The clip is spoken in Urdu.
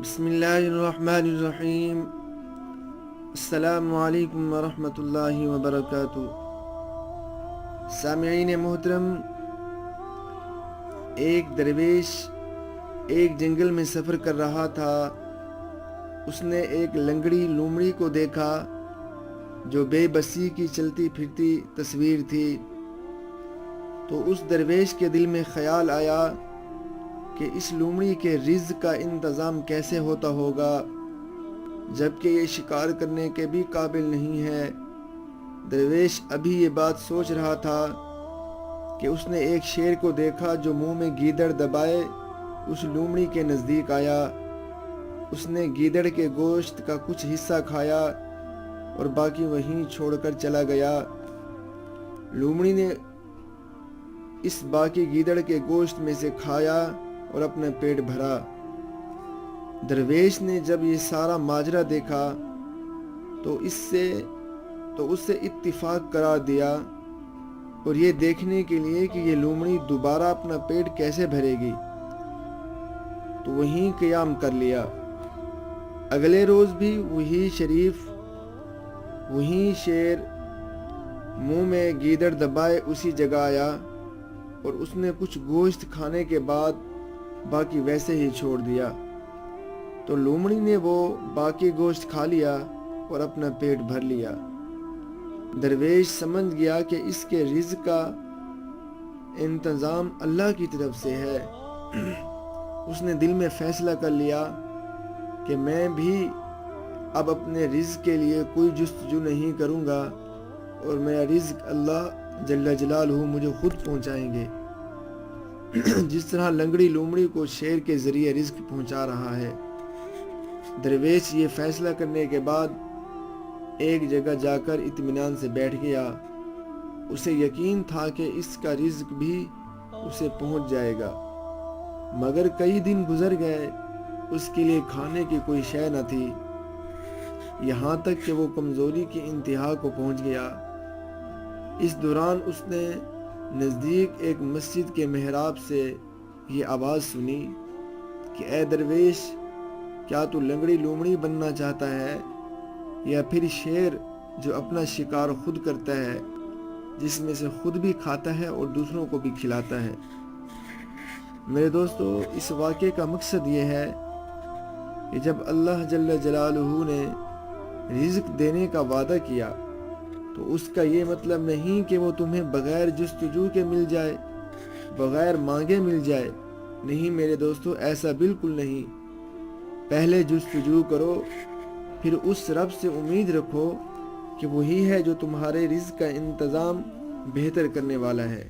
بسم اللہ الرحمن الرحیم۔ السلام علیکم ورحمۃ اللہ وبرکاتہ۔ سامعین محترم، ایک درویش ایک جنگل میں سفر کر رہا تھا۔ اس نے ایک لنگڑی لومڑی کو دیکھا جو بے بسی کی چلتی پھرتی تصویر تھی۔ تو اس درویش کے دل میں خیال آیا کہ اس لومڑی کے رزق کا انتظام کیسے ہوتا ہوگا، جبکہ یہ شکار کرنے کے بھی قابل نہیں ہے۔ درویش ابھی یہ بات سوچ رہا تھا کہ اس نے ایک شیر کو دیکھا جو منہ میں گیدڑ دبائے اس لومڑی کے نزدیک آیا۔ اس نے گیدڑ کے گوشت کا کچھ حصہ کھایا اور باقی وہیں چھوڑ کر چلا گیا۔ لومڑی نے اس باقی گیدڑ کے گوشت میں سے کھایا اور اپنا پیٹ بھرا۔ درویش نے جب یہ سارا ماجرا دیکھا تو اس سے اتفاق قرار دیا اور یہ دیکھنے کے لیے کہ یہ لومڑی دوبارہ اپنا پیٹ کیسے بھرے گی، تو وہیں قیام کر لیا۔ اگلے روز بھی وہی شیر منہ میں گیدڑ دبائے اسی جگہ آیا اور اس نے کچھ گوشت کھانے کے بعد باقی ویسے ہی چھوڑ دیا۔ تو لومڑی نے وہ باقی گوشت کھا لیا اور اپنا پیٹ بھر لیا۔ درویش سمجھ گیا کہ اس کے رزق کا انتظام اللہ کی طرف سے ہے۔ اس نے دل میں فیصلہ کر لیا کہ میں بھی اب اپنے رزق کے لیے کوئی جستجو نہیں کروں گا اور میرا رزق اللہ جل جلالہ مجھے خود پہنچائیں گے، جس طرح لنگڑی لومڑی کو شیر کے ذریعے رزق پہنچا رہا ہے۔ درویش یہ فیصلہ کرنے کے بعد ایک جگہ جا کر اطمینان سے بیٹھ گیا۔ اسے یقین تھا کہ اس کا رزق بھی اسے پہنچ جائے گا، مگر کئی دن گزر گئے، اس کے لیے کھانے کی کوئی شے نہ تھی، یہاں تک کہ وہ کمزوری کی انتہا کو پہنچ گیا۔ اس دوران اس نے نزدیک ایک مسجد کے محراب سے یہ آواز سنی کہ اے درویش، کیا تو لنگڑی لومڑی بننا چاہتا ہے یا پھر شیر جو اپنا شکار خود کرتا ہے، جس میں سے خود بھی کھاتا ہے اور دوسروں کو بھی کھلاتا ہے؟ میرے دوستو، اس واقعے کا مقصد یہ ہے کہ جب اللہ جل جلالہ نے رزق دینے کا وعدہ کیا تو اس کا یہ مطلب نہیں کہ وہ تمہیں بغیر جستجو کے مل جائے، بغیر مانگے مل جائے۔ نہیں میرے دوستو، ایسا بالکل نہیں۔ پہلے جستجو کرو، پھر اس رب سے امید رکھو کہ وہی ہے جو تمہارے رزق کا انتظام بہتر کرنے والا ہے۔